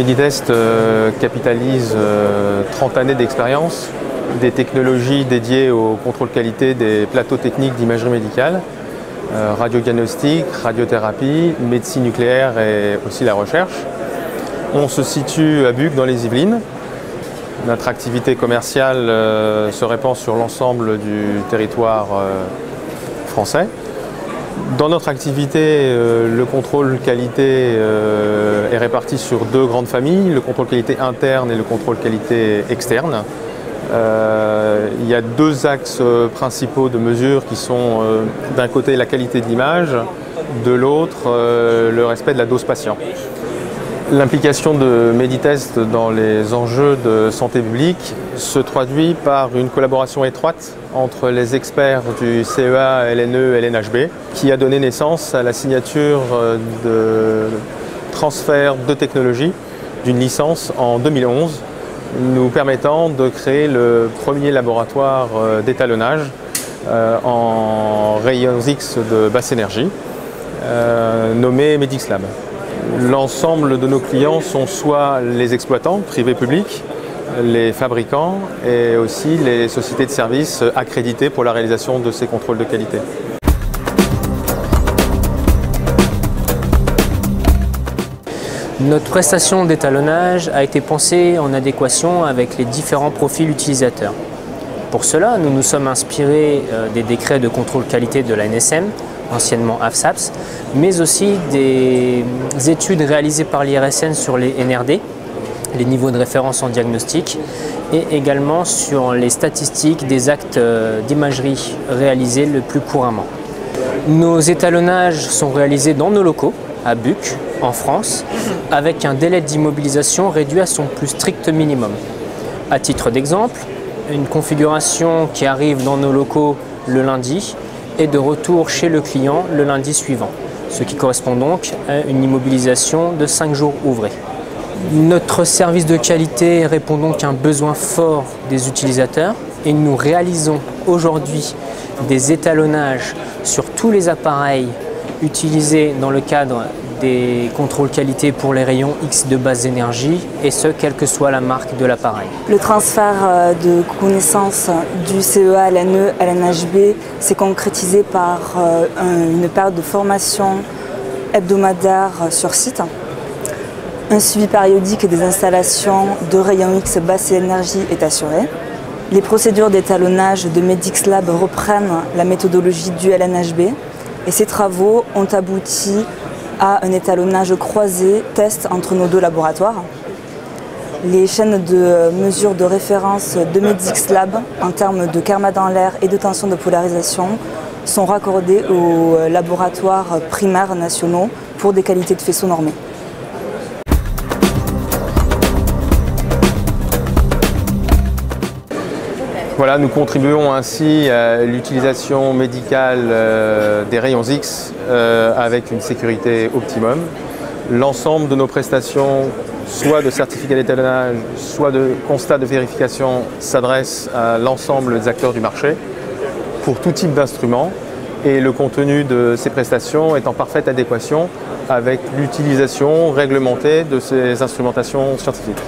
Meditest capitalise 30 années d'expérience, des technologies dédiées au contrôle qualité des plateaux techniques d'imagerie médicale, radiodiagnostic, radiothérapie, médecine nucléaire et aussi la recherche. On se situe à Buc dans les Yvelines. Notre activité commerciale se répand sur l'ensemble du territoire français. Dans notre activité, le contrôle qualité est réparti sur deux grandes familles, le contrôle qualité interne et le contrôle qualité externe. Il y a deux axes principaux de mesure qui sont d'un côté la qualité de l'image, de l'autre le respect de la dose patient. L'implication de Meditest dans les enjeux de santé publique se traduit par une collaboration étroite entre les experts du CEA, LNE et LNHB qui a donné naissance à la signature de transfert de technologie d'une licence en 2011, nous permettant de créer le premier laboratoire d'étalonnage en rayons X de basse énergie, nommé Medixlab. L'ensemble de nos clients sont soit les exploitants, privés publics, les fabricants et aussi les sociétés de services accréditées pour la réalisation de ces contrôles de qualité. Notre prestation d'étalonnage a été pensée en adéquation avec les différents profils utilisateurs. Pour cela, nous nous sommes inspirés des décrets de contrôle qualité de l'ANSM, anciennement AFSAPS, mais aussi des études réalisées par l'IRSN sur les NRD, les niveaux de référence en diagnostic, et également sur les statistiques des actes d'imagerie réalisés le plus couramment. Nos étalonnages sont réalisés dans nos locaux, à Buc, en France, avec un délai d'immobilisation réduit à son plus strict minimum. À titre d'exemple, une configuration qui arrive dans nos locaux le lundi et de retour chez le client le lundi suivant, ce qui correspond donc à une immobilisation de 5 jours ouvrés. Notre service de qualité répond donc à un besoin fort des utilisateurs et nous réalisons aujourd'hui des étalonnages sur tous les appareils utilisés dans le cadre des contrôles qualité pour les rayons X de basse énergie, et ce, quelle que soit la marque de l'appareil. Le transfert de connaissances du CEA, LNE, LNHB s'est concrétisé par une période de formation hebdomadaire sur site, un suivi périodique des installations de rayons X basse énergie est assuré. Les procédures d'étalonnage de Medixlab reprennent la méthodologie du LNHB et ces travaux ont abouti à un étalonnage croisé test entre nos deux laboratoires. Les chaînes de mesure de référence de Medixlab en termes de karma dans l'air et de tension de polarisation sont raccordées aux laboratoires primaires nationaux pour des qualités de faisceaux normés. Voilà, nous contribuons ainsi à l'utilisation médicale des rayons X avec une sécurité optimum. L'ensemble de nos prestations, soit de certificats d'étalonnage, soit de constats de vérification, s'adresse à l'ensemble des acteurs du marché pour tout type d'instruments, et le contenu de ces prestations est en parfaite adéquation avec l'utilisation réglementée de ces instrumentations scientifiques.